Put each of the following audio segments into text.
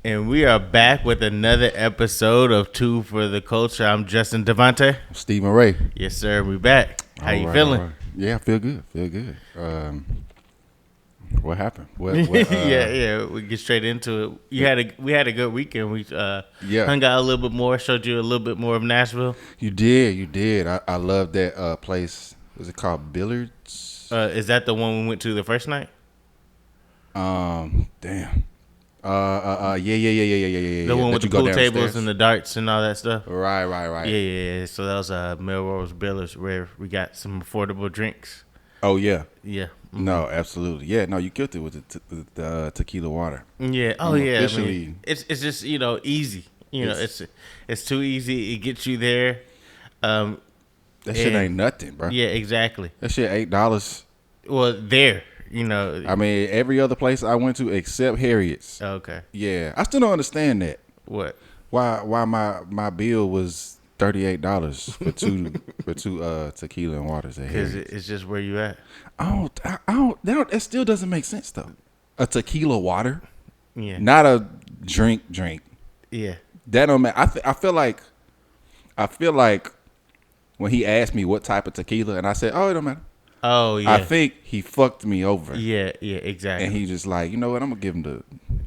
And we are back with another episode of Two for the Culture. I'm Justin Devonte. Stephen Ray. Yes, sir. We back. How All you right, feeling? all right. Yeah, I feel good. What happened? Yeah. We get straight into it. We had a good weekend. We hung out a little bit more. Showed you a little bit more of Nashville. You did. I love that place. Was it called Billiards? Is that the one we went to the first night? Damn. Yeah. The one with the pool tables and the darts and all that stuff. Right. Yeah. So that was Melrose Billiards where we got some affordable drinks. Oh yeah. Yeah. Mm-hmm. No, absolutely. Yeah. No, you killed it with the tequila water. Yeah. Oh yeah. Officially, I mean, it's just easy. It's too easy. It gets you there. That shit ain't nothing, bro. Yeah, exactly. That shit $8. Well, there. I mean, every other place I went to except Harriet's. Okay. Yeah, I still don't understand that. What? Why my bill was $38 for two tequila and waters at Harriet's? Because it's just where you at. I don't. That still doesn't make sense though. A tequila water, yeah, not a drink. Yeah, that don't matter. I feel like when he asked me what type of tequila, and I said, "Oh, it don't matter." Oh yeah. I think he fucked me over. Yeah, exactly. And he just like, you know what? I'm gonna give him the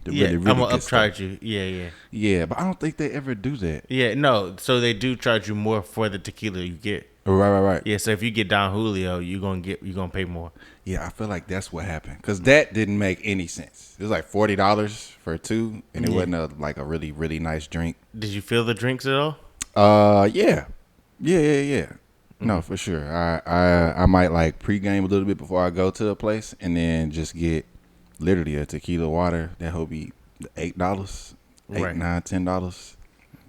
really I'm gonna upcharge you. Yeah. Yeah, but I don't think they ever do that. Yeah, no. So they do charge you more for the tequila you get. Right. Yeah, so if you get Don Julio, you're gonna pay more. Yeah, I feel like that's what happened because that didn't make any sense. It was like $40 for two, and it wasn't a really really nice drink. Did you feel the drinks at all? Yeah. No, for sure. I might like pregame a little bit before I go to a place, and then just get literally a tequila water that will be $8, $8, $9, $10.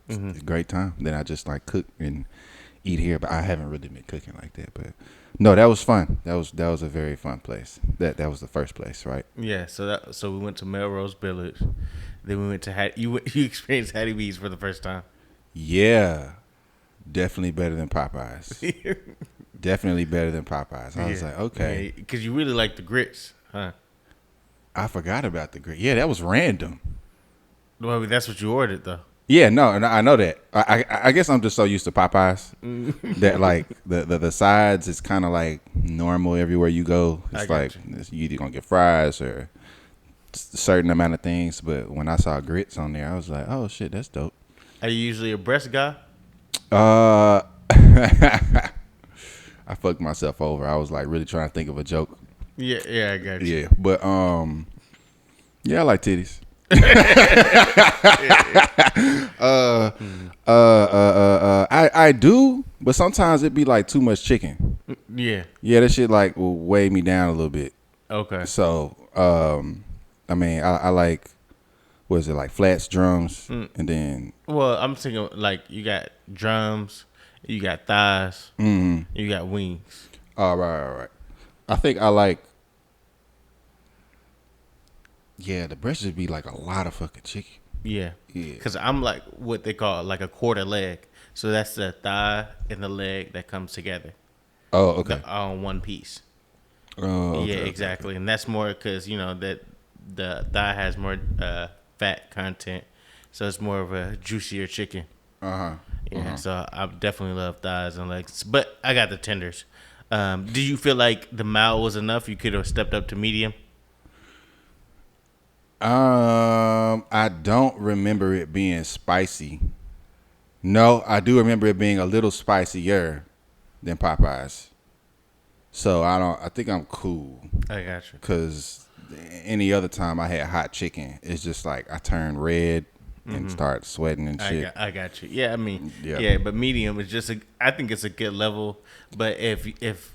It's a great time. Then I just like cook and eat here, but I haven't really been cooking like that. But no, that was fun. That was a very fun place. That was the first place, right? Yeah. So we went to Melrose Village. Then we went to you experienced Hattie B's for the first time. Yeah. Definitely better than Popeyes. Definitely better than Popeyes. I was like, okay. Because you really like the grits, huh? I forgot about the grits. Yeah, that was random. Well, that's what you ordered, though. Yeah, no, and I know that. I guess I'm just so used to Popeyes that like the sides is kind of like normal everywhere you go. It's like you either gonna get fries or a certain amount of things. But when I saw grits on there, I was like, oh shit, that's dope. Are you usually a breast guy? I fucked myself over. I was like really trying to think of a joke. Yeah, I got you. Yeah, but yeah, I like titties. I do, but sometimes it be like too much chicken. Yeah, that shit like will weigh me down a little bit. Okay. So I mean, I like. What is it, like flats, drums, and then? Well, I'm thinking like you got drums, you got thighs, you got wings. All right. I think I like. Yeah, the breast would be like a lot of fucking chicken. Yeah. Because I'm like what they call like a quarter leg. So that's the thigh and the leg that comes together. Oh, okay. On one piece. Oh, okay, yeah, exactly. Okay. And that's more because that the thigh has more fat content, so it's more of a juicier chicken. Yeah, so I definitely love thighs and legs, but I got the tenders. Do you feel like the mild was enough? You could have stepped up to medium. I don't remember it being spicy. No, I do remember it being a little spicier than Popeyes. So I think I'm cool. I got you. Cause any other time I had hot chicken, it's just like I turn red and start sweating and shit. I got you. Yeah, I mean, yeah, but medium is just I think it's a good level. But if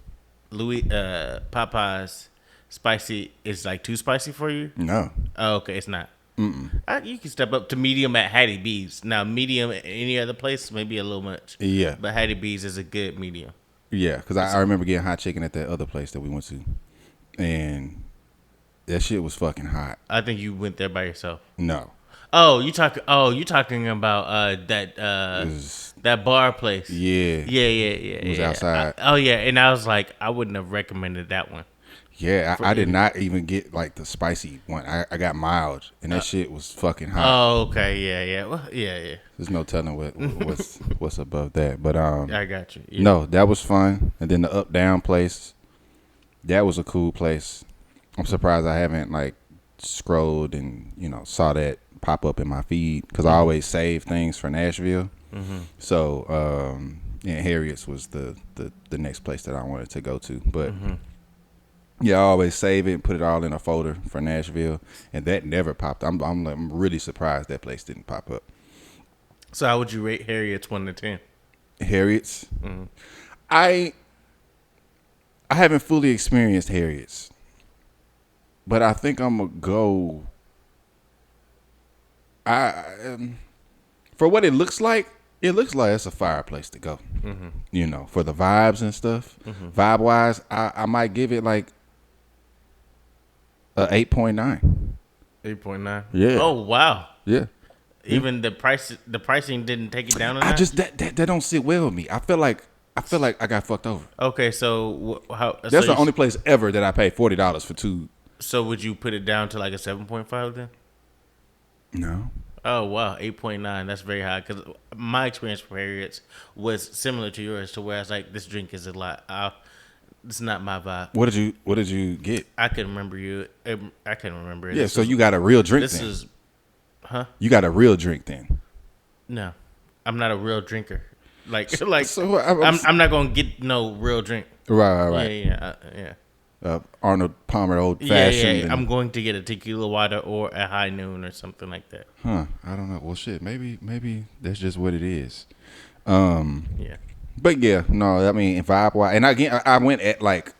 Popeyes spicy is like too spicy for you, no. Oh, okay, it's not. You can step up to medium at Hattie B's. Now, medium at any other place maybe a little much. Yeah, but Hattie B's is a good medium. Yeah, because I remember getting hot chicken at that other place that we went to, and that shit was fucking hot. I think you went there by yourself. No. You talking about that bar place? Yeah. It was outside. And I was like, I wouldn't have recommended that one. Yeah, I did not even get like the spicy one. I got mild, and that shit was fucking hot. Oh, okay, yeah. Well, yeah. There's no telling what's above that. But I got you. Yeah. No, that was fun. And then the up down place, that was a cool place. I'm surprised I haven't like scrolled and saw that pop up in my feed because I always save things for Nashville. So Harriet's was the next place that I wanted to go to, but. Yeah, I always save it and put it all in a folder for Nashville, and that never popped. I'm really surprised that place didn't pop up. So how would you rate Harriet's 1 to 10? Harriet's? I haven't fully experienced Harriet's, but I think I'm gonna go. For what it looks like it's a fireplace to go. For the vibes and stuff. Vibe wise, I might give it like. 8.9. 8.9. Yeah. Oh wow. Yeah. Even the pricing didn't take it down. I just that don't sit well with me. I feel like I got fucked over. Okay, so how? That's the only place ever that I paid $40 for two. So would you put it down to like a 7.5 then? No. Oh wow, 8.9. That's very high because my experience for Harriet's was similar to yours. To where I was like, this drink is a lot. It's not my vibe. What did you get? I couldn't remember you. I couldn't remember it. Yeah, so you got a real drink. This is, huh? You got a real drink then? No, I'm not a real drinker. Like, so I'm not gonna get no real drink. Right. Yeah. Arnold Palmer old fashioned. Yeah. I'm going to get a tequila water or a high noon or something like that. Huh? I don't know. Well, shit. Maybe that's just what it is. Yeah. But yeah, no, I mean, vibe wise, and again, I went at like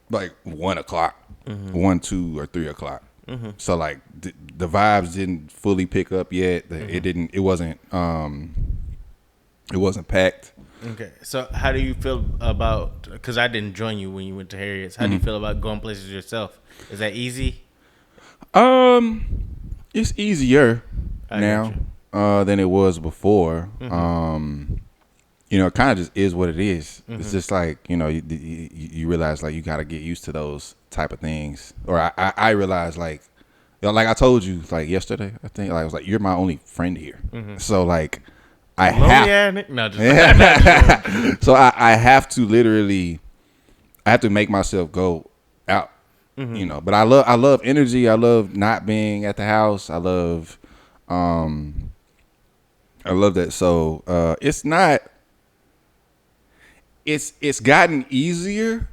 1 o'clock, 1, 2, or 3 o'clock. So like the vibes didn't fully pick up yet. It wasn't packed. Okay, so how do you feel about? Because I didn't join you when you went to Harriet's. How do you feel about going places yourself? Is that easy? It's easier now than it was before. It kind of just is what it is. It's just like, you realize like you got to get used to those type of things. Or I realized like I told you like yesterday, I think like I was like, you're my only friend here. So like I so I have to literally, I have to make myself go out, but I love energy. I love not being at the house. I love that. So it's not. It's gotten easier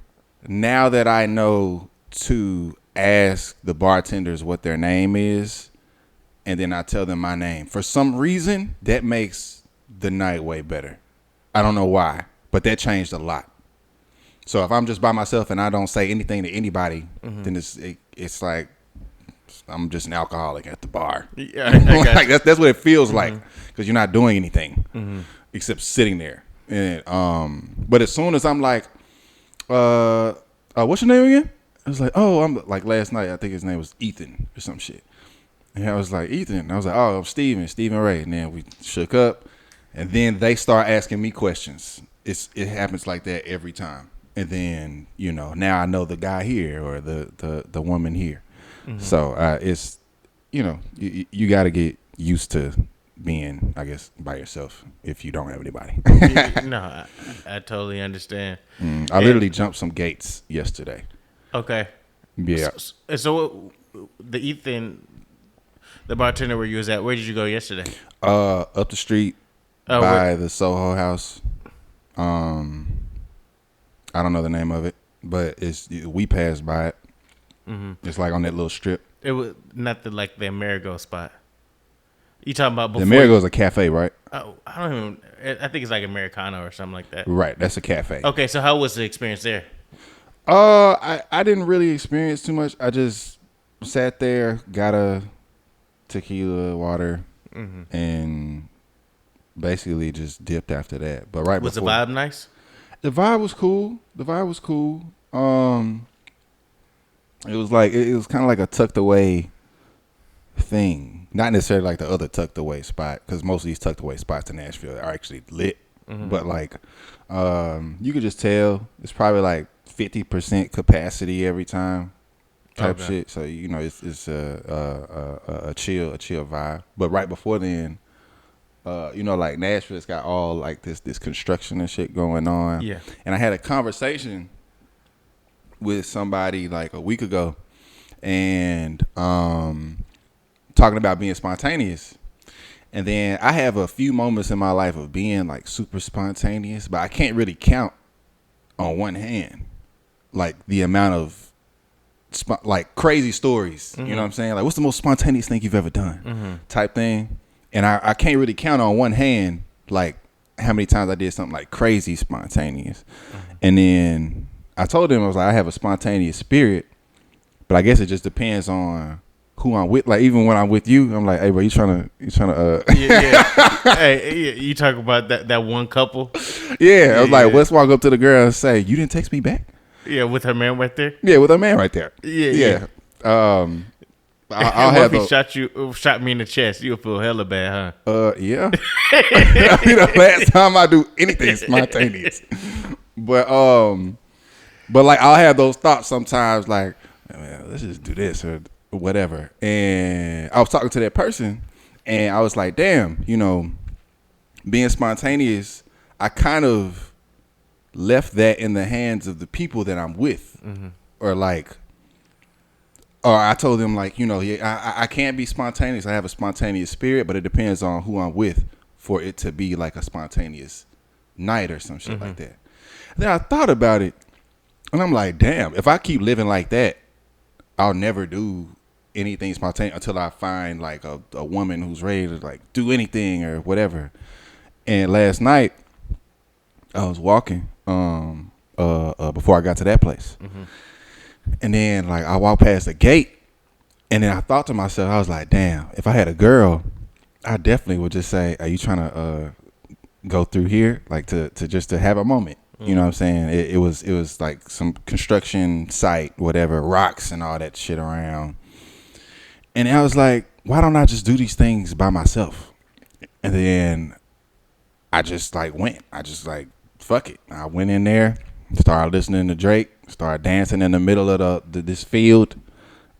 now that I know to ask the bartenders what their name is, and then I tell them my name. For some reason, that makes the night way better. I don't know why, but that changed a lot. So if I'm just by myself and I don't say anything to anybody, then it's like I'm just an alcoholic at the bar. Yeah, like that's what it feels like because you're not doing anything except sitting there. And but as soon as I'm like, what's your name again? I was like, oh, I'm like last night. I think his name was Ethan or some shit. And I was like, Ethan. And I was like, oh, I'm Stephen Ray. And then we shook up, and then they start asking me questions. It happens like that every time. And then now I know the guy here or the woman here. So it's you got to get used to being, I guess, by yourself if you don't have anybody. No, I totally understand. I literally jumped some gates yesterday. Okay. Yeah. So the Ethan, the bartender where you was at, where did you go yesterday? Up the street by the Soho House. I don't know the name of it, but we passed by it. It's like on that little strip. It was not the Amerigo spot. You talking about before? The Amerigo is a cafe, right? Oh, I don't even. I think it's like Americano or something like that. Right, that's a cafe. Okay, so how was the experience there? I didn't really experience too much. I just sat there, got a tequila water, and basically just dipped after that. But was the vibe nice? The vibe was cool. It was like it was kind of like a tucked away thing, not necessarily like the other tucked away spot, because most of these tucked away spots in Nashville are actually lit. But like, you could just tell it's probably like 50% capacity every time type shit. So it's a chill vibe. But right before then, like Nashville's got all like this construction and shit going on. Yeah. And I had a conversation with somebody like a week ago, and talking about being spontaneous. And then I have a few moments in my life of being like super spontaneous, but I can't really count on one hand like the amount of like crazy stories. You know what I'm saying? Like, what's the most spontaneous thing you've ever done? Type thing. And I can't really count on one hand like how many times I did something like crazy spontaneous. And then I told him, I was like, I have a spontaneous spirit, but I guess it just depends on who I'm with. Like, even when I'm with you, I'm like, hey, bro, you trying to yeah. Hey, you talk about that one couple. Yeah, I was like, let's walk up to the girl and say, you didn't text me back? Yeah, with her man right there. Yeah, with her man right there. Yeah. I'll have shot me in the chest. You'll feel hella bad, huh? Yeah. Last time I do anything spontaneous. But like I'll have those thoughts sometimes, like, man, let's just do this or whatever. And I was talking to that person, and I was like, damn, being spontaneous, I kind of left that in the hands of the people that I'm with, or I told them like, I can't be spontaneous. I have a spontaneous spirit, but it depends on who I'm with for it to be like a spontaneous night or some shit like that. Then I thought about it, and I'm like, damn, if I keep living like that, I'll never do anything spontaneous until I find like a woman who's ready to like do anything or whatever. And last night I was walking before I got to that place. And then like I walked past the gate, and then I thought to myself, I was like, damn, if I had a girl, I definitely would just say, are you trying to go through here? Like to have a moment. You know what I'm saying? It was like some construction site, whatever, rocks and all that shit around. And I was like, why don't I just do these things by myself? And then I just like went. I just like, fuck it. I went in there, started listening to Drake, started dancing in the middle of this field.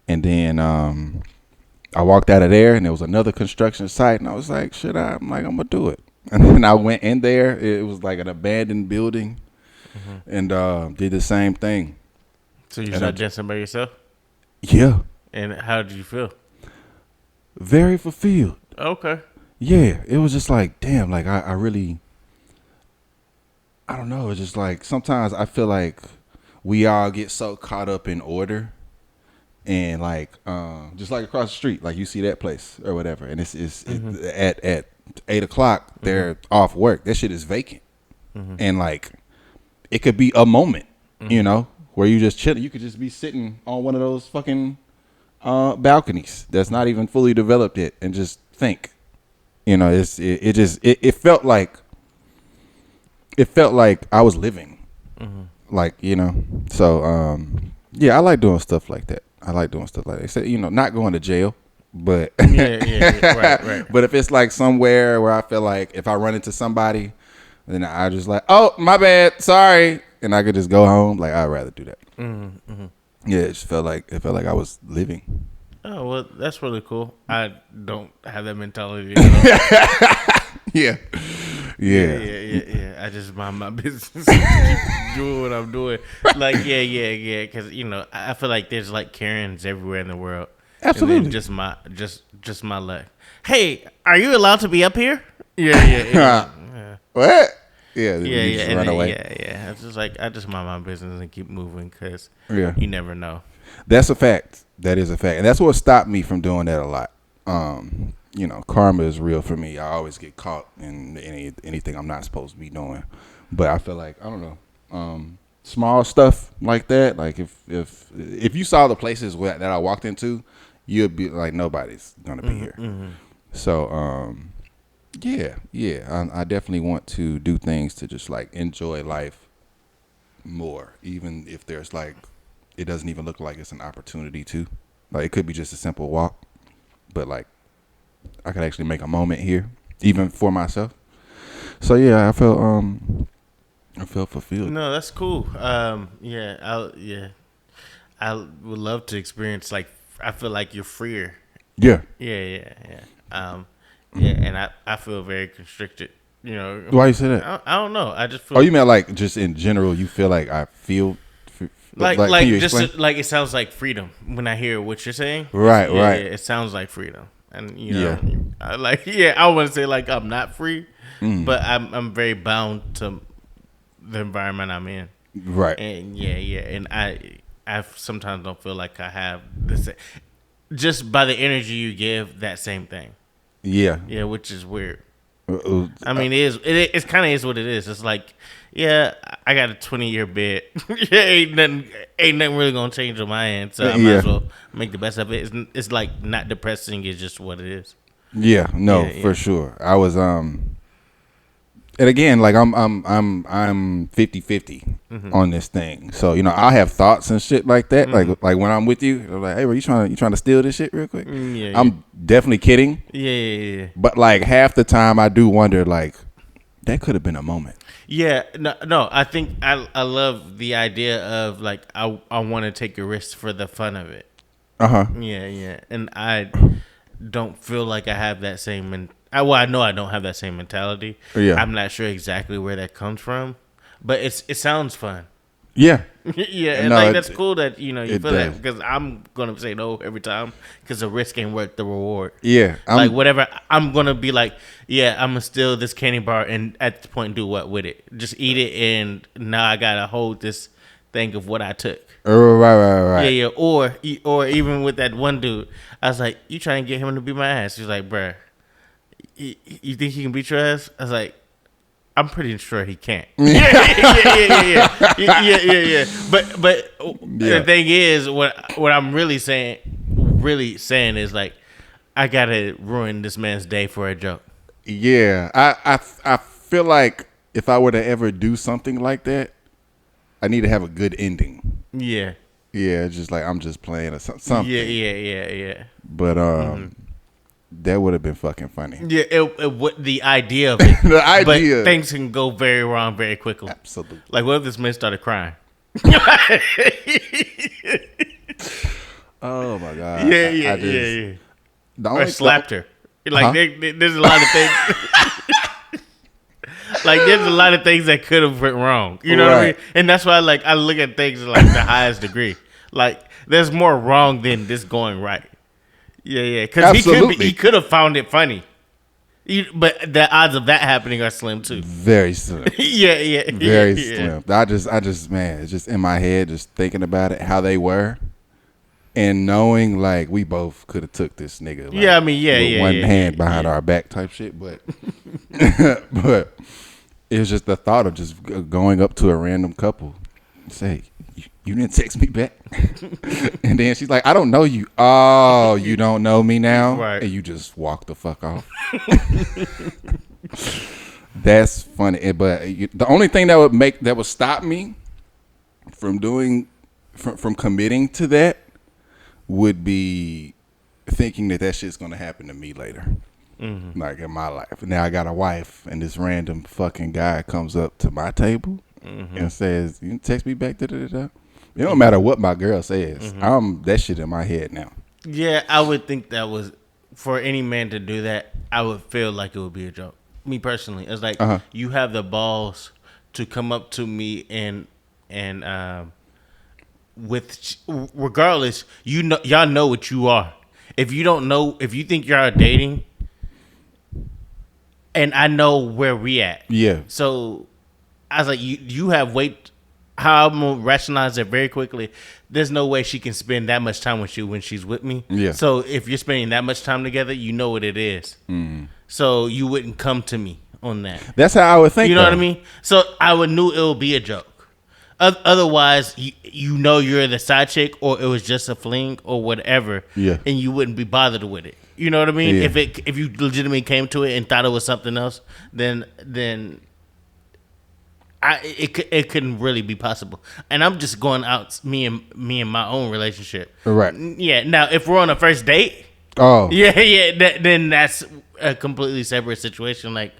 And then I walked out of there, and there was another construction site, and I was like, I'm like, I'm going to do it. And then I went in there. It was like an abandoned building, and did the same thing. So you started dancing by yourself? Yeah. And how did you feel? Very fulfilled. Okay. Yeah. It was just like, damn, like I really, I don't know. It's just like sometimes I feel like we all get so caught up in order. And like, just like across the street, like you see that place or whatever, and it's at 8:00, they're off work. That shit is vacant, and like, it could be a moment, where you just chilling. You could just be sitting on one of those fucking balconies that's not even fully developed yet, and just think, it felt like I was living, like So yeah, I like doing stuff like that. Except, not going to jail, but right. But if it's like somewhere where I feel like if I run into somebody, then I just like, oh, my bad, sorry, and I could just go home. Like, I'd rather do that. Yeah, it just felt like I was living. Oh, well, that's really cool. I don't have that mentality. Yeah. I just mind my business, keep doing what I'm doing. Like, because I feel like there's like Karens everywhere in the world. Absolutely. Just my luck. Hey, are you allowed to be up here? Yeah. What? Yeah. Run away. Yeah. It's just like I just mind my business and keep moving because you never know. That's a fact. That is a fact, and that's what stopped me from doing that a lot. Karma is real for me. I always get caught in anything I'm not supposed to be doing. But I feel like, I don't know, small stuff like that. Like if you saw the places that I walked into, you'd be like, nobody's gonna be here. So I definitely want to do things to just like enjoy life more, even if there's like, it doesn't even look like it's an opportunity to. Like, it could be just a simple walk, but like, I could actually make a moment here, even for myself. So yeah, I feel I felt fulfilled. No, that's cool. I would love to experience like I feel like you're freer. Yeah. And I feel very constricted. You know. Why you say that? I don't know. I just feel. Oh, you meant like just in general? You feel like I feel like just like it sounds like freedom when I hear what you're saying. Right. Yeah, it sounds like freedom, and you know, I want to say like I'm not free, but I'm very bound to the environment I'm in. Right. And and I sometimes don't feel like I have this just by the energy you give that same thing. Yeah, which is weird. I mean, it kind of is what it is. It's like, yeah, I got a 20-year bid. ain't nothing really gonna change on my end. So I might as well make the best of it. It's like not depressing. It's just what it is. Yeah, no, for sure. I was and again, like I'm 50-50 on this thing. So, you know, I have thoughts and shit like that. Like when I'm with you, I'm like, hey, bro, you trying to steal this shit real quick? I'm definitely kidding. Yeah. But like half the time I do wonder, like, that could have been a moment. Yeah, no. I think I love the idea of like I want to take a risk for the fun of it. Yeah, and I don't feel like I have that same. I know I don't have that same mentality. Yeah, I'm not sure exactly where that comes from, but it sounds fun. Yeah, and no, like that's cool that you feel does. that because I'm gonna say no every time because the risk ain't worth the reward. Yeah, like whatever I'm gonna be like, yeah, I'm gonna steal this candy bar and at this point do what with it? Just eat it and now I gotta hold this thing of what I took. Right. Yeah, or even with that one dude, I was like, you trying to get him to beat my ass? He's like, bruh, you think he can beat your ass? I was like, I'm pretty sure he can't. Yeah. But the thing is, what I'm really saying is like, I gotta ruin this man's day for a joke. Yeah, I feel like if I were to ever do something like that, I need to have a good ending. Yeah, just like I'm just playing or something. Yeah. But that would have been fucking funny. Yeah, the idea of it. The idea. But things can go very wrong very quickly. Absolutely. Like, what if this man started crying? Oh, my God. Yeah. Or slapped her. Like, there's a lot of things. Like, there's a lot of things that could have went wrong. You know what I mean? And that's why, like, I look at things like the highest degree. Like, there's more wrong than this going right. Yeah. Because he could have found it funny. But the odds of that happening are slim, too. Very slim. Yeah. Very slim. I just, man, it's just in my head, just thinking about it, how they were. And knowing, like, we both could have took this nigga. Like, with one hand behind our back type shit. But but it was just the thought of just going up to a random couple and say, you didn't text me back? And then she's like, I don't know you. Oh, you don't know me now? Right. And you just walk the fuck off. That's funny. But the only thing that would stop me from committing to that would be thinking that shit's gonna happen to me later. Like in my life. Now I got a wife and this random fucking guy comes up to my table and says, you text me back, da-da-da-da. It don't matter what my girl says. That shit in my head now. Yeah, I would think that was, for any man to do that, I would feel like it would be a joke. Me personally. It's like, you have the balls to come up to me and with, regardless, y'all know what you are. If you don't know, if you think y'all dating, and I know where we at. Yeah. So I was like, you have weight. How I'm gonna rationalize it very quickly. There's no way she can spend that much time with you when she's with me. Yeah. So if you're spending that much time together, you know what it is. So you wouldn't come to me on that. That's how I would think. You know what I mean? So I knew it would be a joke. Otherwise, you know you're the side chick, or it was just a fling, or whatever. Yeah. And you wouldn't be bothered with it. You know what I mean? Yeah. If you legitimately came to it and thought it was something else, then it couldn't really be possible. And I'm just going out me and my own relationship. Right. Yeah. Now, if we're on a first date, then that's a completely separate situation. Like,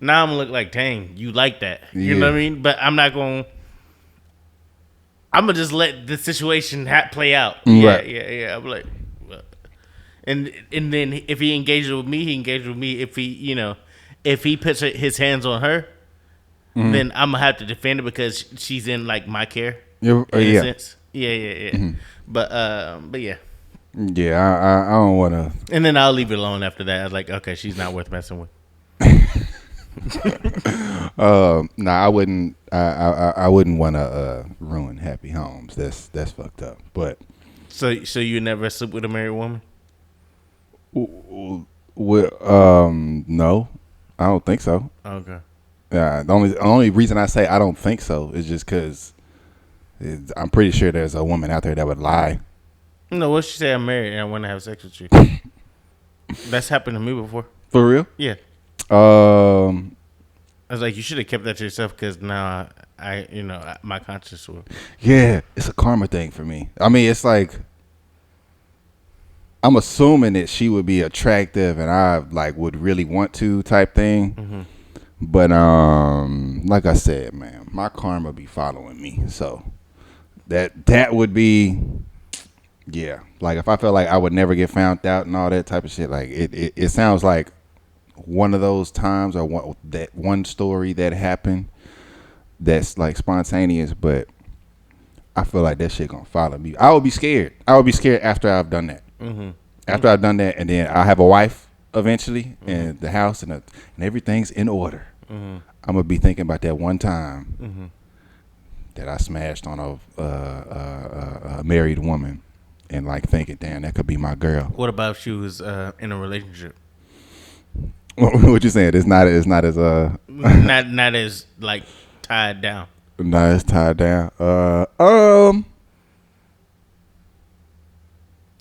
Now I'm gonna look like, dang, you like that. You Yeah. know what I mean? But I'm not gonna. I'm gonna just let the situation play out. Right. Yeah. I'm like, well. and then if he engages with me, he engages with me. If he puts his hands on her, then I'm gonna have to defend her because she's in like my care. Yeah. In a sense. Yeah. Mm-hmm. But yeah. Yeah, I don't want to. And then I'll leave it alone after that. I was like, okay, she's not worth messing with. I wouldn't. I wouldn't want to ruin happy homes. That's fucked up. But so you never sleep with a married woman? No, I don't think so. Okay. The only reason I say I don't think so is just because I'm pretty sure there's a woman out there that would lie. No, what she say? I'm married and I want to have sex with you. That's happened to me before. For real? Yeah. I was like, you should have kept that to yourself because now my conscience will. Yeah, it's a karma thing for me. I mean, it's like I'm assuming that she would be attractive and I like would really want to type thing. Mm-hmm. But like I said, man, my karma be following me, so that would be. Yeah, like if I felt like I would never get found out and all that type of shit, like it sounds like one of those times or one story that happened that's like spontaneous, but I feel like that shit gonna follow me. I would be scared. After I've done that. Mm-hmm. After I've done that, and then I have a wife eventually, and the house and everything's in order. Mm-hmm. I'm gonna be thinking about that one time that I smashed on a married woman. And like thinking, damn, that could be my girl. What about if she was in a relationship? What you saying? It's not as not as like tied down. Not as tied down. I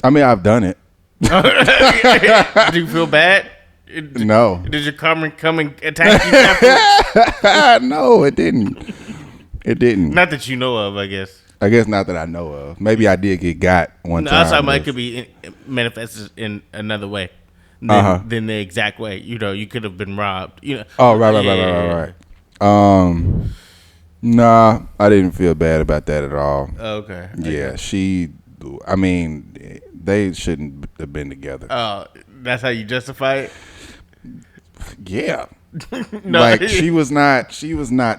mean, I've done it. Did you feel bad? No. Did your karma come and attack you afterwards? No, it didn't. It didn't. Not that you know of, I guess. I guess not that I know of. Maybe I did get got one time. I thought it could be manifested in another way than the exact way. You could have been robbed. Oh, right. Nah, I didn't feel bad about that at all. Okay. Yeah, they shouldn't have been together. Oh, that's how you justify it? Yeah. No. Like she was not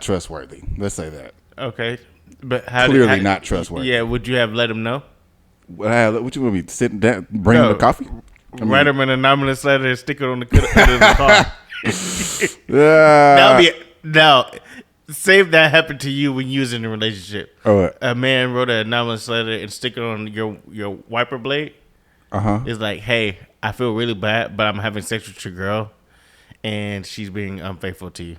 trustworthy. Let's say that. Okay. But clearly not trustworthy. Yeah, would you have let him know? What you want me sitting down, bring him the coffee? Write him an anonymous letter and stick it on the car. Now, say if that happened to you when you was in a relationship. A man wrote an anonymous letter and stick it on your wiper blade. It's like, hey, I feel really bad, but I'm having sex with your girl, and she's being unfaithful to you.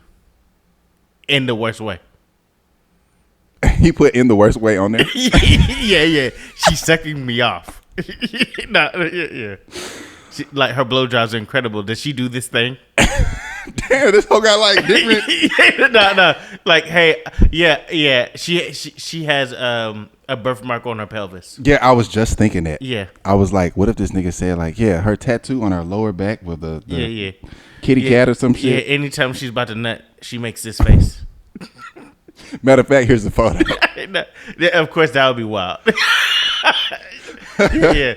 In the worst way. He put in the worst way on there. Yeah. She's sucking me off. Yeah. Like her blowjobs are incredible. Does she do this thing? Damn, this whole got like different. No. Like, hey, yeah. She has a birthmark on her pelvis. Yeah, I was just thinking that. Yeah. I was like, what if this nigga said like, yeah, her tattoo on her lower back with the kitty cat or some shit. Yeah, anytime she's about to nut, she makes this face. Matter of fact, here's the photo. Of course, that would be wild. Yeah.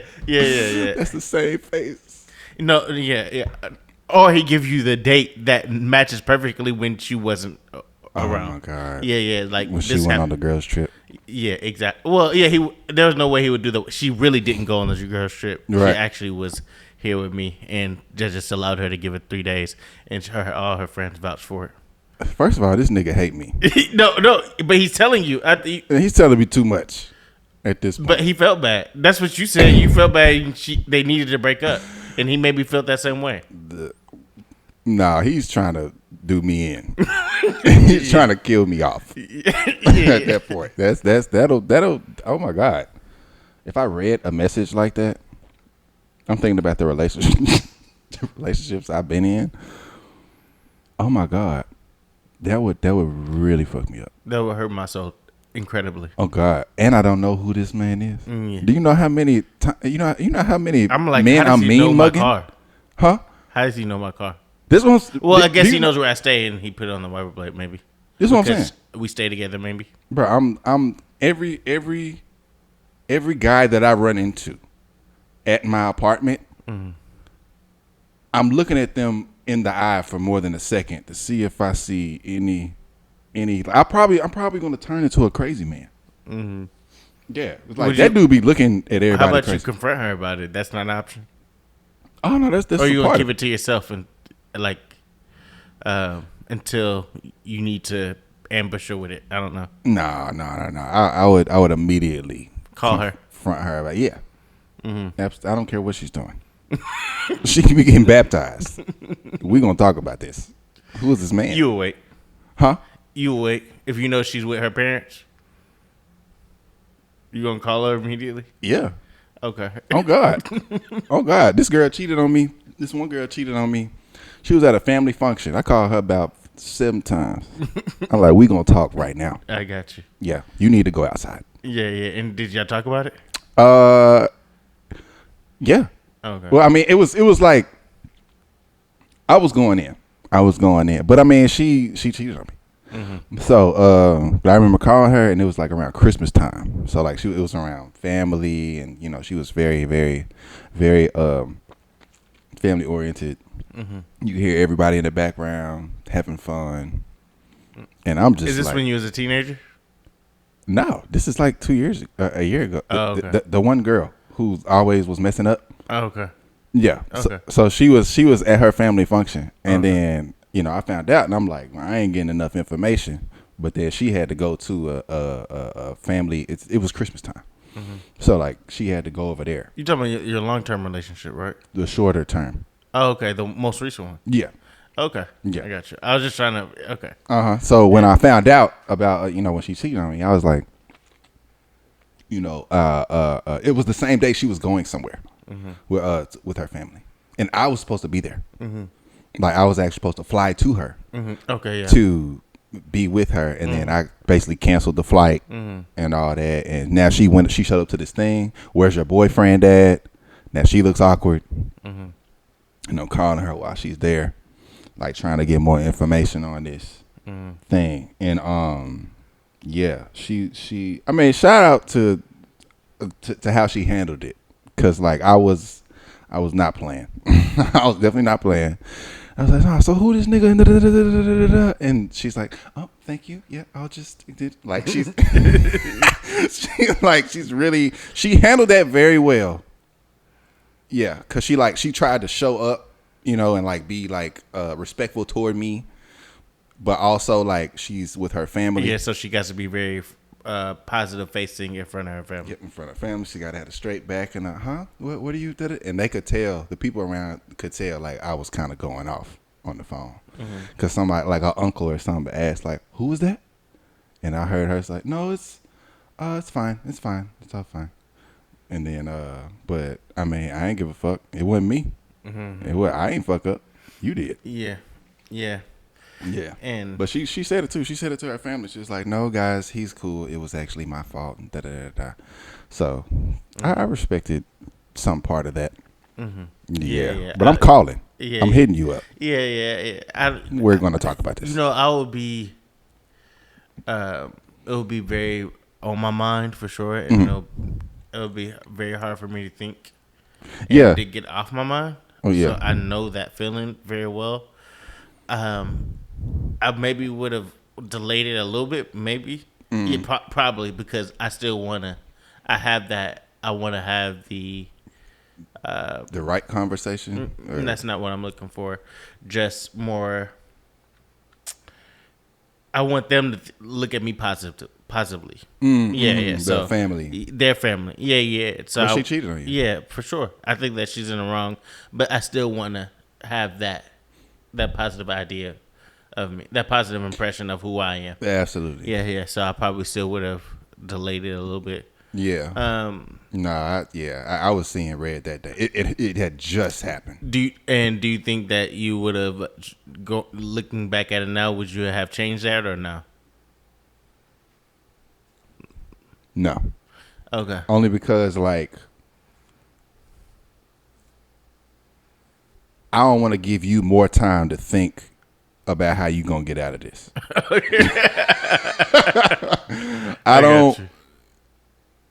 That's the same face. No, yeah. Or he gives you the date that matches perfectly when she wasn't around. Oh my god. Yeah. Like when she went on the girls' trip. Yeah, exactly. Well, yeah. There was no way he would do that. She really didn't go on the girls' trip. Right. She actually was here with me, and just allowed her to give it 3 days, and all her friends vouched for it. First of all, this nigga hate me. No, but he's telling you. He's telling me too much at this point. But he felt bad. That's what you said. You felt bad. And they needed to break up, and he maybe felt that same way. Nah, he's trying to do me in. He's trying to kill me off. At that point, that'll. Oh my god! If I read a message like that, I'm thinking about the relationships I've been in. Oh my god. That would really fuck me up. That would hurt my soul incredibly. Oh God! And I don't know who this man is. Yeah. Do you know how many? You know how many I'm like, men I'm mean mugging? Car? Huh? How does he know my car? This one's well. I guess he knows where I stay, and he put it on the wiper blade. Maybe this is what I'm saying. We stay together, maybe. Bro, I'm every guy that I run into at my apartment, I'm looking at them in the eye for more than a second to see if I see any. I'm probably going to turn into a crazy man. Mm-hmm. Yeah, it's like that dude be looking at everybody. How about crazy. you confront her about it? That's not an option. Oh no, that's. Or you gonna keep it to yourself and like until you need to ambush her with it. I don't know. No. I would immediately call her, confront her. Like, yeah, I don't care what she's doing. She can be getting baptized. We gonna talk about this. Who is this man? You awake? Huh? You awake if you know she's with her parents? You gonna call her immediately? Yeah. Okay. Oh God. Oh God. This girl cheated on me. This one girl cheated on me. She was at a family function. I called her about 7 times. I'm like, we gonna talk right now. I got you. Yeah. You need to go outside. Yeah. And did y'all talk about it? Yeah. Okay. Well, I mean, it was like I was going in, but I mean, she cheated on me. Mm-hmm. So, but I remember calling her, and it was like around Christmas time. So, like, it was around family, and she was very, very, very family oriented. Mm-hmm. You hear everybody in the background having fun, and I'm just. Is this like, when you was a teenager? No, this is like 2 years, a year ago. Oh, okay. The one girl who always was messing up. Oh, okay. Yeah. Okay. So she was at her family function, and then I found out, and I'm like, well, I ain't getting enough information. But then she had to go to a family. It was Christmas time, so like she had to go over there. You talking about your long term relationship, right? The shorter term. Oh, okay. The most recent one. Yeah. Okay. Yeah, I got you. I was just trying to. Okay. So when I found out about when she cheated on me, I was like, it was the same day she was going somewhere with her family, and I was supposed to be there. Like I was actually supposed to fly to her. Okay. Yeah. To be with her, and then I basically canceled the flight and all that. And now she showed up to this thing. Where's your boyfriend at? Now she looks awkward. And I'm calling her while she's there, like trying to get more information on this thing. And yeah, she. I mean, shout out to how she handled it, because like I was not playing. I was definitely not playing. I was like, so who this nigga? And she's like, oh, thank you. Yeah, I'll just like she's she handled that very well. Yeah, cause she tried to show up, and like be like respectful toward me, but also like she's with her family. Yeah, so she got to be very positive facing in front of her family. Yeah, in front of her family, she got to have a straight back and what do you did it? And they could tell, the people around could tell like I was kind of going off on the phone, cause somebody like her uncle or something asked like, who was that? And I heard her say, no, it's fine, it's all fine. And then, but I mean, I ain't give a fuck. It wasn't me. I ain't fuck up. You did. Yeah. But she said it too. She said it to her family. She was like, "No, guys, he's cool. It was actually my fault." And So I respected some part of that. Yeah. But I'm calling. Yeah. I'm hitting you up. Yeah. We're going to talk about this. I will be. It will be very on my mind for sure, and it'll be very hard for me to think. To get off my mind. Oh yeah. So I know that feeling very well. I maybe would have delayed it a little bit, maybe. Yeah, probably, because I still wanna. I want to have the right conversation. And that's not what I'm looking for. Just more. I want them to look at me positively. Yeah. So their family. Yeah. So she cheated on you. Yeah, for sure. I think that she's in the wrong, but I still want to have that positive idea of me, that positive impression of who I am. Absolutely. Yeah. So I probably still would have delayed it a little bit. Yeah. I was seeing red that day. It had just happened. Do you think that you would have, looking back at it now, would you have changed that or no? No. Okay. Only because like I don't want to give you more time to think about how you gonna get out of this. I don't.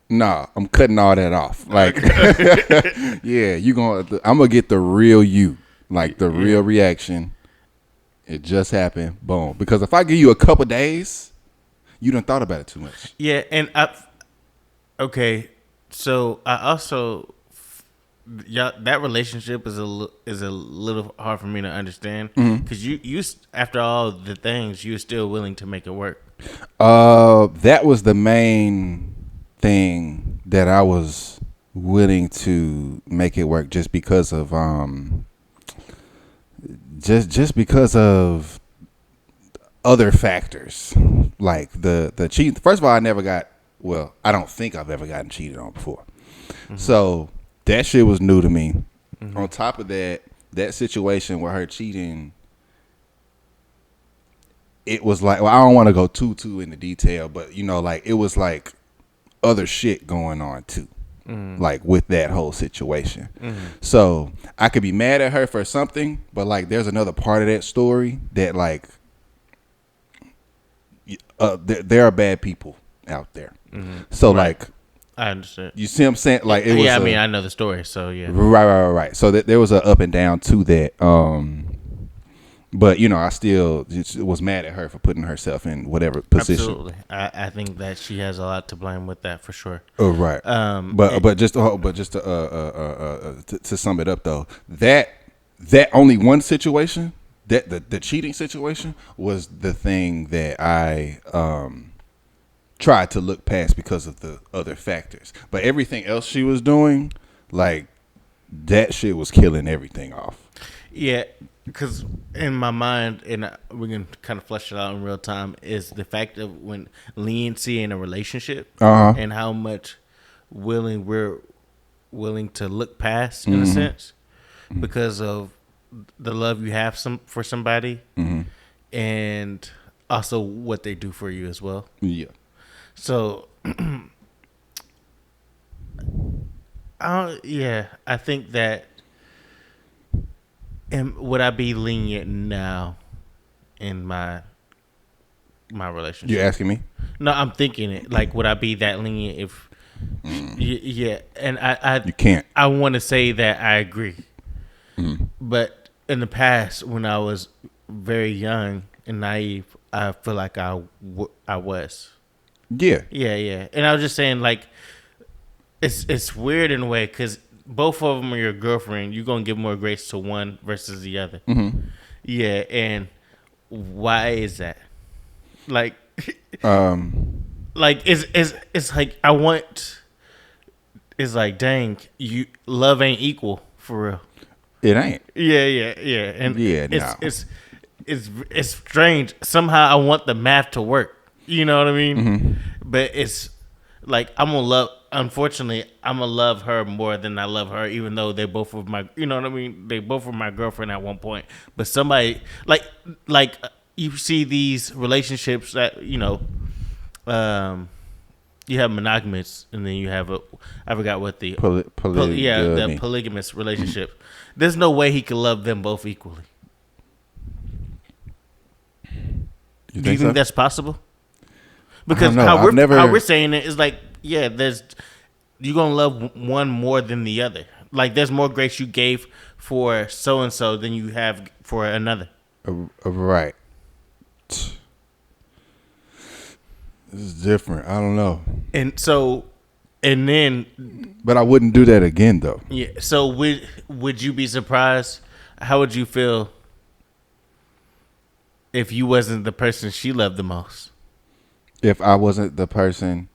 Nah, I'm cutting all that off. Like, yeah, I'm gonna get the real you, like the real reaction. It just happened, boom. Because if I give you a couple days, you done thought about it too much. Yeah, and okay, so I also, that relationship is a little hard for me to understand because you after all the things you're still willing to make it work. That was the main thing that I was willing to make it work, just because of just because of other factors, like the cheating. First of all, I don't think I've ever gotten cheated on before. So that shit was new to me. On top of that situation with her cheating, it was like, well, I don't want to go too into detail, but like it was like other shit going on too. Like with that whole situation. So I could be mad at her for something, but like there's another part of that story that like there are bad people out there. So like I understand. You see what I'm saying? Like it was. Yeah, I mean I know the story, so yeah. Right. So there was an up and down to that. But I still was mad at her for putting herself in whatever position. Absolutely, I think that she has a lot to blame with that for sure. Oh right. But just to sum it up though, that only one situation, that the cheating situation, was the thing that I tried to look past because of the other factors. But everything else she was doing, like that shit was killing everything off. Yeah. Because in my mind, and we can kind of flesh it out in real time, is the fact of when leniency in a relationship and how much we're willing to look past in a sense because of the love you have for somebody and also what they do for you as well. Yeah. So, I think that. And would I be lenient now in my relationship? You asking me? No, I'm thinking it. Like, would I be that lenient if? Yeah, and I you can't. I want to say that I agree, but in the past, when I was very young and naive, I feel like I was. Yeah. Yeah, and I was just saying, like, it's weird in a way because both of them are your girlfriend. You're gonna give more grace to one versus the other. Yeah, and why is that? Like, like it's like I want. It's like, dang, love ain't equal for real. It ain't. Yeah, and it's strange. Somehow I want the math to work. You know what I mean? But it's like unfortunately, I'm gonna love her more than I love her, even though they both were my, you know what I mean? They both were my girlfriend at one point. But somebody like you see these relationships that you have monogamous, and then you have I forgot what the the polygamous relationship. There's no way he could love them both equally. Do you think that's possible? Because how we're saying it is like, yeah, you're gonna love one more than the other. Like there's more grace you gave for so and so than you have for another. Right. This is different. I don't know. But I wouldn't do that again though. Yeah. So would you be surprised? How would you feel if you wasn't the person she loved the most? If I wasn't the person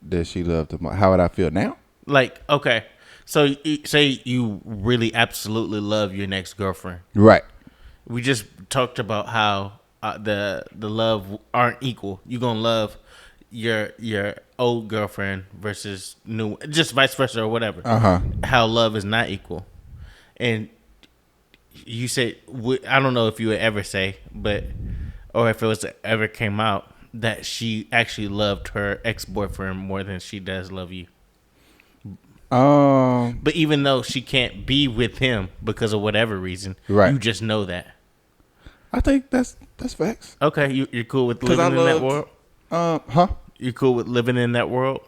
that she loved the most, how would I feel now? Like, okay, so say you really absolutely love your next girlfriend, right? We just talked about how the love aren't equal. You gonna love your old girlfriend versus new, just vice versa or whatever. How love is not equal, and you say, I don't know if you would ever say, but. Or if it was ever came out that she actually loved her ex-boyfriend more than she does love you. But even though she can't be with him because of whatever reason, right. You just know that. I think that's facts. Okay, you're cool with living in that world? You're cool with living in that world?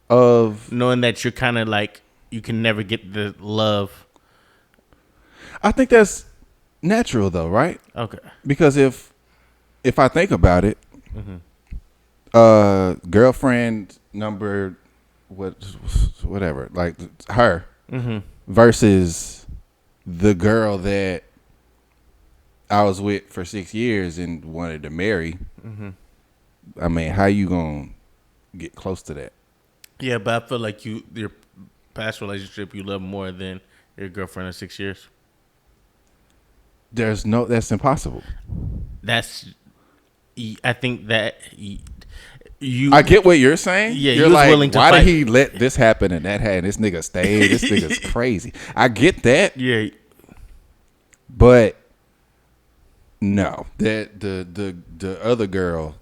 Of knowing that you're kind of like, you can never get the love. I think that's natural though, right? Okay. Because if I think about it, girlfriend number whatever, like her versus the girl that I was with for 6 years and wanted to marry. I mean, how you gonna get close to that? Yeah, but I feel like your past relationship you love more than your girlfriend of 6 years. That's impossible. I think that I get what you're saying. Yeah, you're like, willing to why fight. Did he let this happen and that happen? This nigga stayed. This nigga's crazy. I get that. Yeah, but no, that the other girl,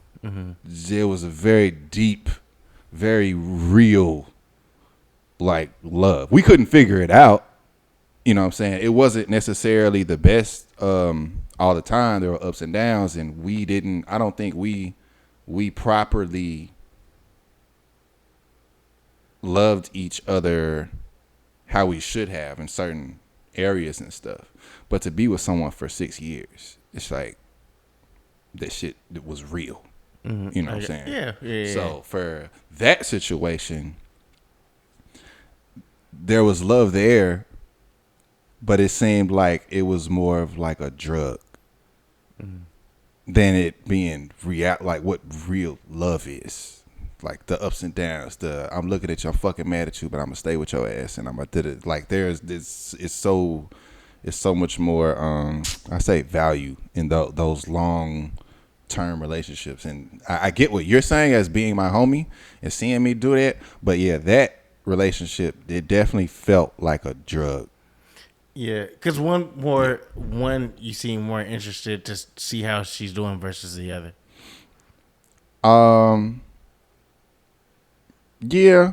there was a very deep, very real, like, love. We couldn't figure it out. You know what I'm saying? It wasn't necessarily the best all the time. There were ups and downs, and I don't think we properly loved each other how we should have in certain areas and stuff. But to be with someone for 6 years, it's like that shit that was real. You know what I'm saying? Yeah. So for that situation, there was love there, but it seemed like it was more of like a drug than it being real, like what real love is. Like the ups and downs. I'm looking at you, I'm fucking mad at you, but I'm gonna stay with your ass, and I'm gonna do it. Like there's this. It's so much more. I say value in those long term relationships, and I get what you're saying as being my homie and seeing me do that. But yeah, that relationship, it definitely felt like a drug. Yeah, because one you seem more interested to see how she's doing versus the other. Yeah,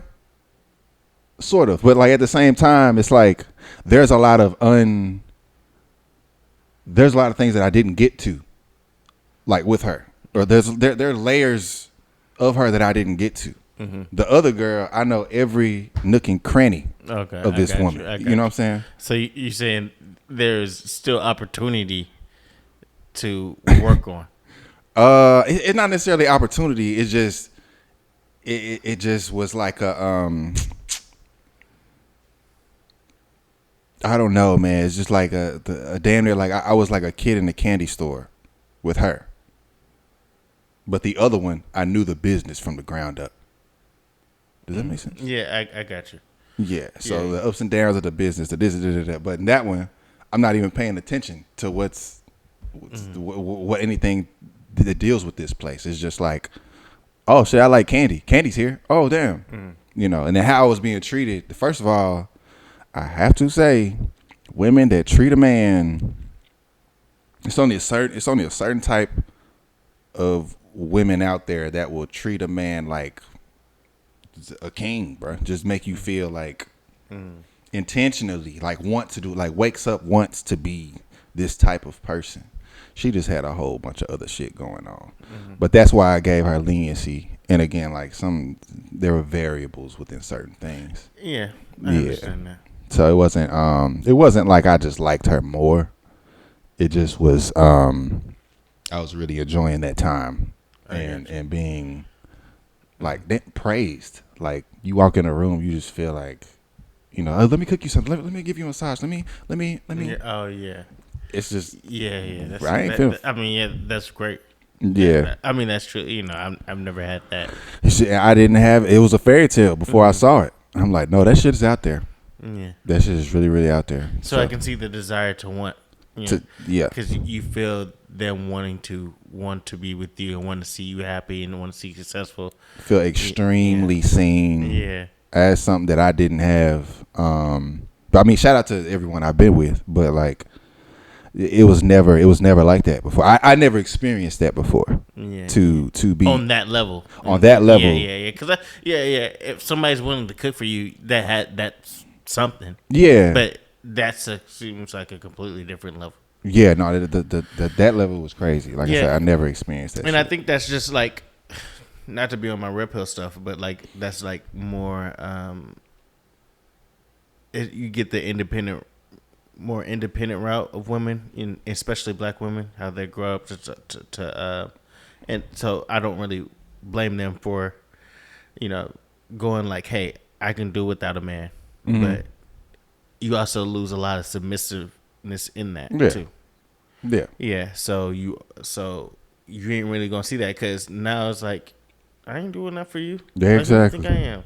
sort of, but like at the same time, it's like there's a lot of things that I didn't get to, like with her, or there are layers of her that I didn't get to. The other girl, I know every nook and cranny of this woman. You know what I'm saying? So you're saying there's still opportunity to work on? It's not necessarily opportunity. It's just it just was like a I don't know, man. It's just like a damn near like I was like a kid in a candy store with her. But the other one, I knew the business from the ground up. Does that make sense? Yeah, I got you. Yeah. So the ups and downs of the business, the this, that. But in that one, I'm not even paying attention to what anything that deals with this place. It's just like, oh shit, I like candy. Candy's here. Oh damn. You know, and then how I was being treated. First of all, I have to say, women that treat a man, it's only a certain type of women out there that will treat a man like a king, bro. Just make you feel like intentionally, like want to do, like wakes up, wants to be this type of person. She just had a whole bunch of other shit going on. But that's why I gave her leniency. And again, like there were variables within certain things. Yeah, I understand that. So it wasn't like I just liked her more. It just was I was really enjoying that time and being like praised. Like you walk in a room, you just feel like, you know, oh, let me cook you something. Let me give you a massage. Let me. Yeah, oh yeah. It's just yeah. That's great. Yeah. I mean that's true. You know, I've never had that. I didn't have. It was a fairy tale before I saw it. I'm like, no, that shit is out there. Yeah. That shit is really, really out there. So I can see the desire to want. Because you feel them want to be with you and want to see you happy and want to see you successful. Feel extremely seen. Yeah. As something that I didn't have. But I mean, shout out to everyone I've been with, but like, it was never like that before. I never experienced that before. to be on that level. Yeah. Because if somebody's willing to cook for you, that's something. Yeah, but seems like a completely different level. Yeah, no, that level was crazy. Like I said, I never experienced that. And shit. I think that's just like, not to be on my red pill stuff, but like that's like more. You get the more independent route of women, especially black women, how they grow up and so I don't really blame them for, going like, hey, I can do without a man, but you also lose a lot of submissiveness in that too. Yeah. So you ain't really gonna see that because now it's like, I ain't doing that for you. Yeah, exactly. Who do you think I am?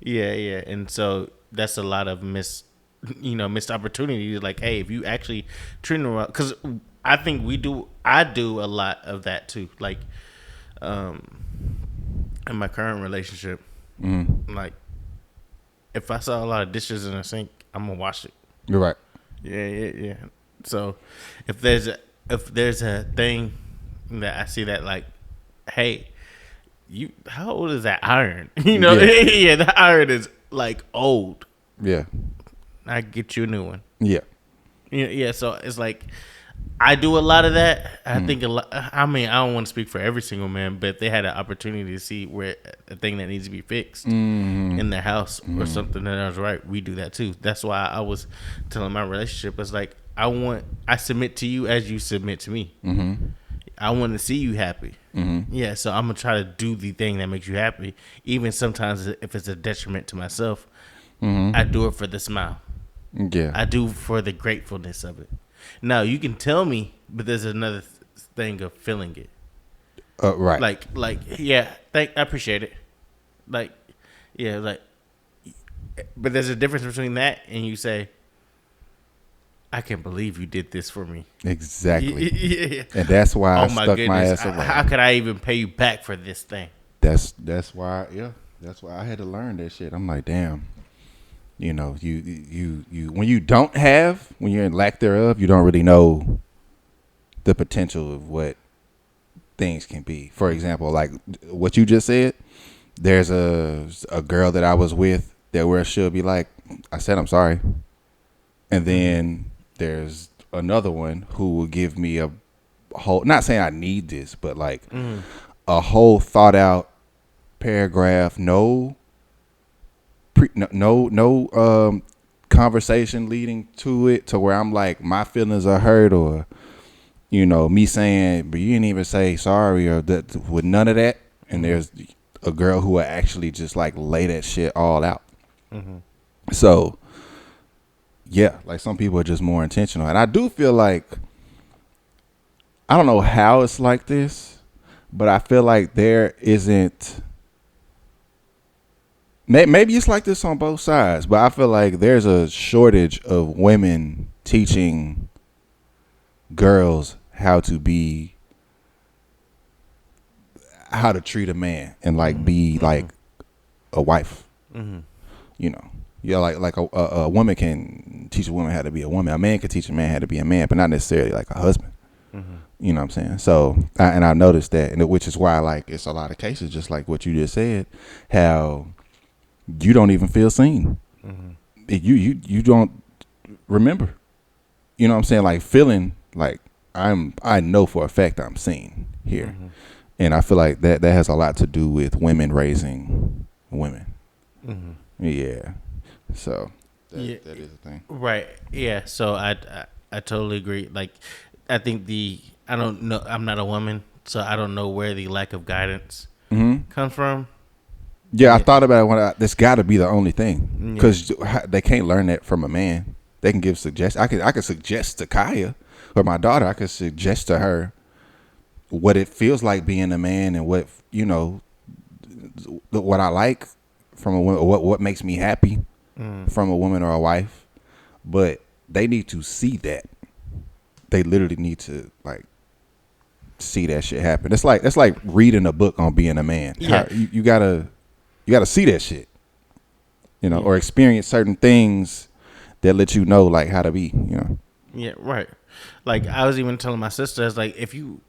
Yeah. And so that's a lot of missed opportunities. Like, hey, if you actually treat them well, because I think I do a lot of that too. Like, in my current relationship, like, if I saw a lot of dishes in the sink, I'm gonna wash it. You're right. Yeah. So if there's a thing that I see that like, hey, how old is that iron? Yeah, the iron is like old. Yeah. I get you a new one. Yeah. Yeah. So it's like, I do a lot of that. I think a lot. I mean, I don't want to speak for every single man, but if they had an opportunity to see where a thing that needs to be fixed in their house or something that was right, we do that too. That's why I was telling my relationship, it's like, I submit to you as you submit to me. I want to see you happy. Yeah, so I'm gonna try to do the thing that makes you happy, even sometimes if it's a detriment to myself. I do it for the smile. Yeah, I do for the gratefulness of it. Now you can tell me, but there's another thing of feeling it. Right. Like, yeah, I appreciate it. Like, yeah, like, but there's a difference between that and you say, I can't believe you did this for me. Exactly. Yeah. And that's why I stuck my ass around. How could I even pay you back for this thing? That's why. Yeah, that's why I had to learn that shit. I'm like, damn. You when you don't have, when you're in lack thereof, you don't really know the potential of what things can be. For example, like what you just said, there's a girl that I was with that where she'll be like, I said I'm sorry, and then there's another one who will give me a whole, not saying I need this, but like a whole thought out paragraph, no conversation leading to it, to where I'm like, my feelings are hurt, or me saying, but you didn't even say sorry, or that, with none of that. And there's a girl who will actually just like lay that shit all out. So yeah, like some people are just more intentional, and I do feel like, I don't know how it's like this, but I feel like there isn't. Maybe it's like this on both sides, but I feel like there's a shortage of women teaching girls how to treat a man and like be like a wife. Like a woman can teach a woman how to be a woman. A man can teach a man how to be a man, but not necessarily like a husband. You know what I'm saying? So, I noticed that, and which is why, like, it's a lot of cases, just like what you just said, how you don't even feel seen. You don't remember. You know what I'm saying? Like, feeling like I know for a fact I'm seen here. And I feel like that has a lot to do with women raising women. Yeah. So that is a thing. Right. Yeah. So I totally agree. Like, I think I don't know. I'm not a woman, so I don't know where the lack of guidance comes from. Yeah, I thought about it that's got to be the only thing, because they can't learn that from a man. They can give suggestions. I could suggest to Kaya, or my daughter, I could suggest to her what it feels like being a man, and what what I like from a woman, or what makes me happy from a woman or a wife. But they need to see that. They literally need to like see that shit happen. It's like reading a book on being a man. Yeah. You gotta see that shit, or experience certain things that let you know like how to be, Yeah, right. Like, I was even telling my sister, I was like, if you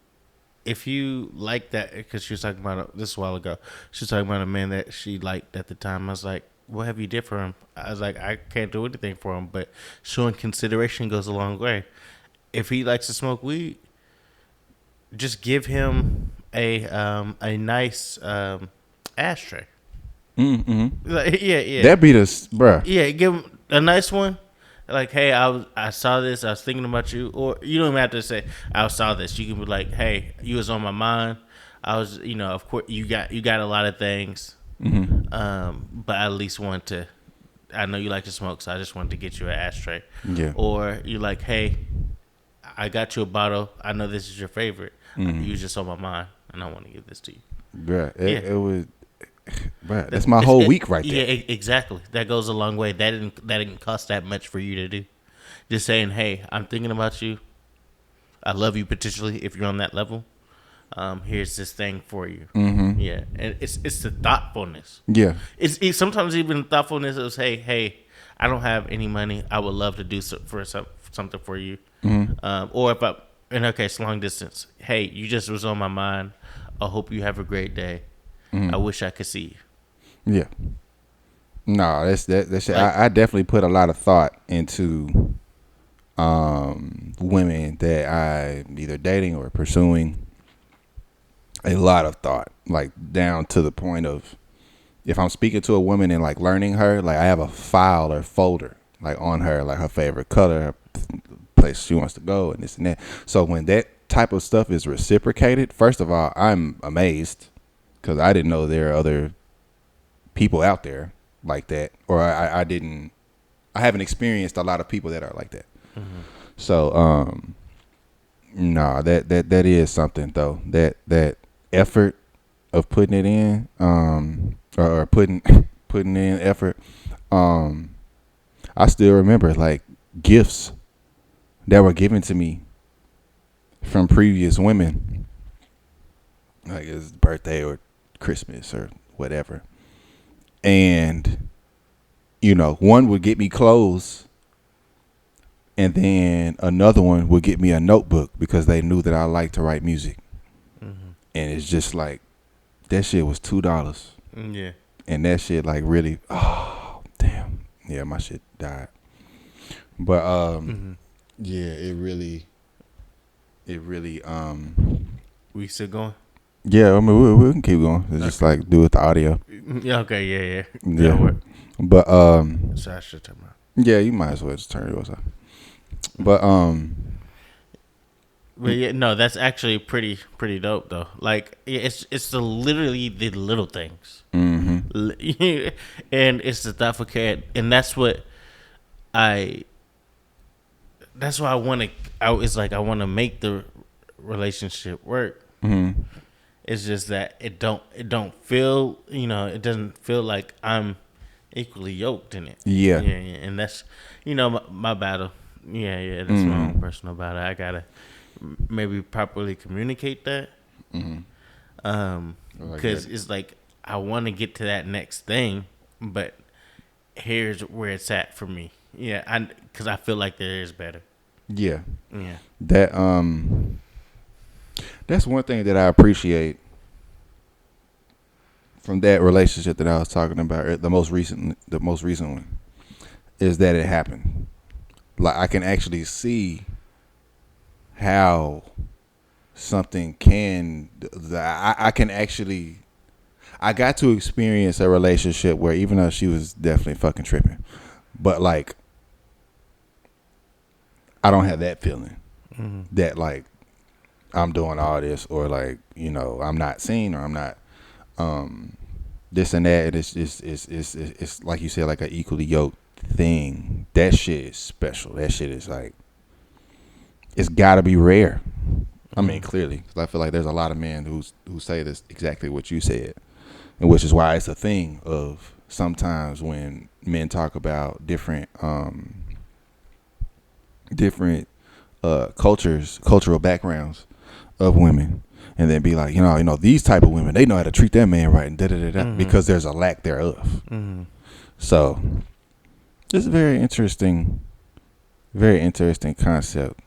if you like that, because she was talking about this a while ago, she was talking about a man that she liked at the time. I was like, what have you did for him? I was like, I can't do anything for him, but showing consideration goes a long way. If he likes to smoke weed, just give him a nice ashtray. Mm-hmm. Like, yeah. That be the bruh. Yeah, give him a nice one. Like, hey, I saw this. I was thinking about you. Or you don't even have to say I saw this. You can be like, hey, you was on my mind. I was, of course you got a lot of things. Mm-hmm. But I at least want to. I know you like to smoke, so I just wanted to get you an ashtray. Yeah. Or you're like, hey, I got you a bottle. I know this is your favorite. You was just on my mind, and I want to give this to you. Bruh, it was. Bruh, that's my whole week right there. Yeah, exactly. That goes a long way. That didn't cost that much for you to do. Just saying, hey, I'm thinking about you. I love you potentially if you're on that level. Here's this thing for you. Mm-hmm. Yeah, and it's the thoughtfulness. Yeah, it's sometimes even thoughtfulness of hey, I don't have any money. I would love to do something for you. Mm-hmm. Or if I in her case, long distance. Hey, you just was on my mind. I hope you have a great day. I wish I could see you. Yeah. No, that's shit. Like, I definitely put a lot of thought into women that I'm either dating or pursuing. A lot of thought, like down to the point of if I'm speaking to a woman and like learning her, like I have a file or folder like on her, like her favorite color, her place she wants to go, and this and that. So when that type of stuff is reciprocated, first of all, I'm amazed. Because I didn't know there are other people out there like that, or I haven't experienced a lot of people that are like that. Mm-hmm. So, no, that is something though. That effort of putting it in, or putting in effort. I still remember like gifts that were given to me from previous women, like his birthday or Christmas or whatever, and one would get me clothes, and then another one would get me a notebook because they knew that I like to write music. And it's just like that shit was $2. Yeah, and that shit like really, oh damn, yeah, my shit died. But yeah, it really we still going? Yeah, I mean we can keep going. It's just like do with the audio. Yeah. Okay. Yeah. Yeah. But so I should turn around. Yeah, you might as well just turn yours off. But yeah, no, that's actually pretty dope though. Like it's literally the little things. Mm-hmm. And it's the thoughtful care, and that's what that's why I want to. It's like I want to make the relationship work. Mm-hmm. It's just that it don't feel, it doesn't feel like I'm equally yoked in it. Yeah. And that's, my battle. Yeah, that's my own personal battle. I gotta maybe properly communicate that. Because it's like I want to get to that next thing, but here's where it's at for me. Yeah, because I feel like there is better. Yeah. That's one thing that I appreciate from that relationship that I was talking about, the most recent one, is that it happened. Like I can actually see how something can. I got to experience a relationship where even though she was definitely fucking tripping, but like I don't have that feeling that like I'm doing all this, or like I'm not seen, or I'm not this and that. And it's like you said, like an equally yoked thing. That shit is special. That shit is like, it's got to be rare. I mean, clearly, because I feel like there's a lot of men who say this exactly what you said, and which is why it's a thing of sometimes when men talk about different cultural backgrounds of women, and then be like, these type of women, they know how to treat their man right, and because there's a lack thereof. So it's a very interesting concept.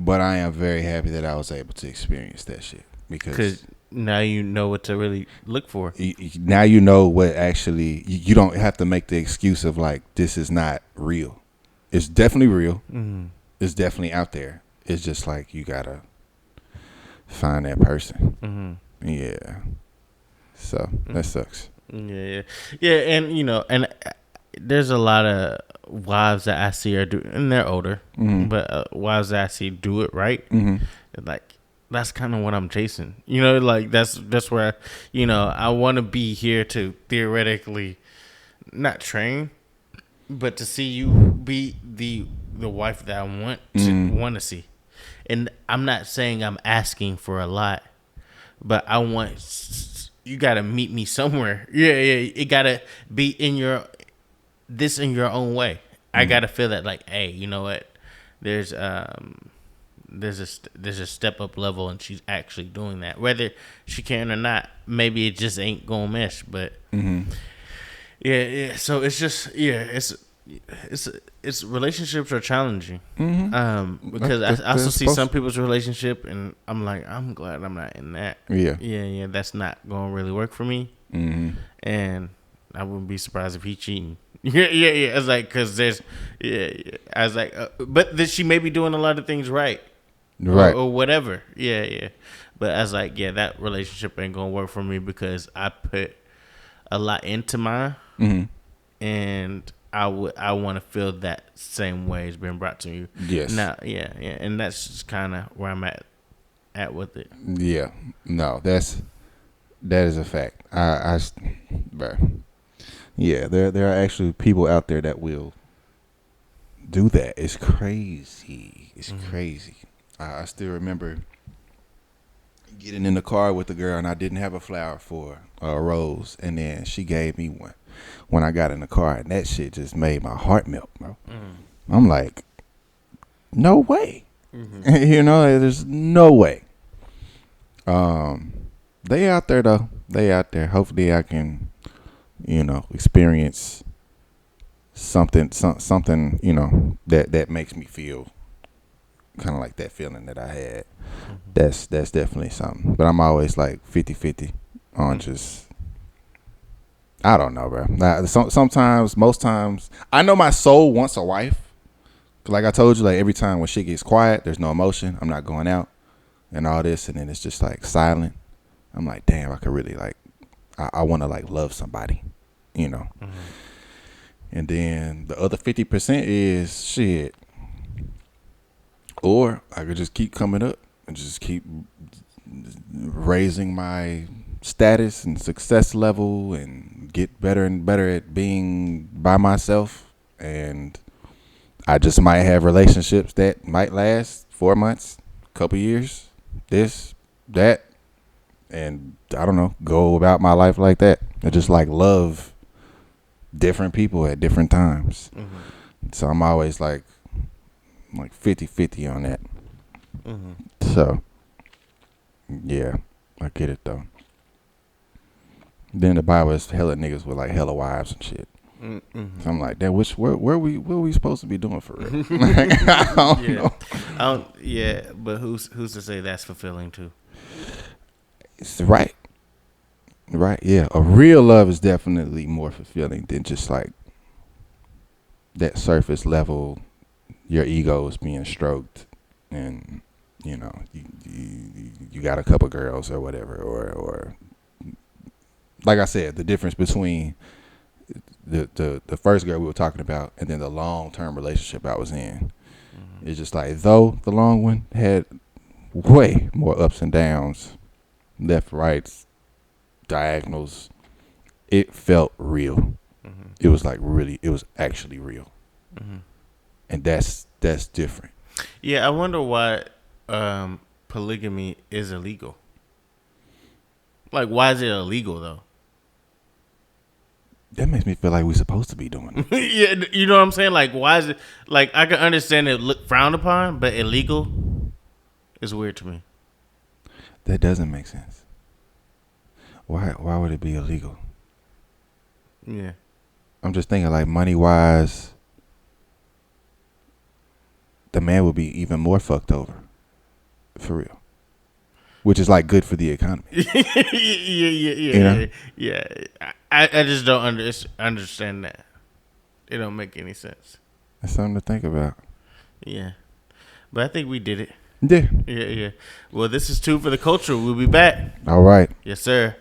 But I am very happy that I was able to experience that shit because now you know what to really look for. Now you know what actually you don't have to make the excuse of like this is not real. It's definitely real. Mm-hmm. It's definitely out there. It's just like you gotta find that person. Mm-hmm. Yeah. So that sucks. Yeah. And and there's a lot of wives that I see are doing, and they're older, but wives that I see do it right. Like that's kind of what I'm chasing. Like that's where I want to be here to theoretically not train, but to see you be the wife that I want to see. And I'm not saying I'm asking for a lot, but I want you got to meet me somewhere. Yeah, it got to be in your own way. I got to feel that like, hey, you know what? There's a step up level, and she's actually doing that. Whether she can or not, maybe it just ain't gonna mesh. But yeah. So it's just it's relationships are challenging. Because I also see some people's relationship, and I'm like, I'm glad I'm not in that. Yeah. That's not gonna really work for me. And I wouldn't be surprised if he cheating. Yeah. I was like, because there's, I was like, but she may be doing a lot of things right, or whatever. Yeah. But I was like, that relationship ain't gonna work for me because I put a lot into mine, and I want to feel that same way it's been brought to you. Yes. Now, and that's just kind of where I'm at with it. Yeah. No, that is a fact. Bro. Yeah, there are actually people out there that will do that. It's crazy. It's crazy. I still remember getting in the car with the girl, and I didn't have a flower for a rose, and then she gave me one when I got in the car, and that shit just made my heart melt, bro. I'm like, no way. There's no way. They out there though. They out there. Hopefully I can experience something, that makes me feel kind of like that feeling that I had. That's definitely something. But I'm always like 50-50 on just, I don't know, bro. Sometimes, most times, I know my soul wants a wife. Like I told you, like every time when shit gets quiet, there's no emotion. I'm not going out and all this, and then it's just like silent. I'm like, damn, I could really like, I want to like love somebody, And then the other 50% is shit. Or I could just keep coming up and just keep raising my status and success level and get better and better at being by myself. And I just might have relationships that might last 4 months, couple years, this, that. And I don't know, go about my life like that. I just like love different people at different times. So I'm always like 50-50 on that. So yeah, I get it though. Then the Bible is hella niggas with like hella wives and shit. So I'm like, that what we supposed to be doing for real? I don't know. But who's to say that's fulfilling too? It's right, yeah. A real love is definitely more fulfilling than just like that surface level. Your ego is being stroked, and you got a couple girls or whatever, or like I said, the difference between the first girl we were talking about and then the long-term relationship I was in. It's just like, though the long one had way more ups and downs, left, rights, diagonals, it felt real. It was like it was actually real. And that's different. Yeah, I wonder why polygamy is illegal. Like, why is it illegal though? That makes me feel like we're supposed to be doing it. Yeah, you know what I'm saying? Like, why is it like I can understand it look frowned upon, but illegal is weird to me. That doesn't make sense. Why would it be illegal? Yeah. I'm just thinking like money wise, the man would be even more fucked over. for real. Which is like good for the economy. Yeah. I just don't understand that. It don't make any sense. That's something to think about. Yeah. But I think we did it. Yeah. Yeah. Well, this is Two for the Culture. We'll be back. All right. Yes, sir.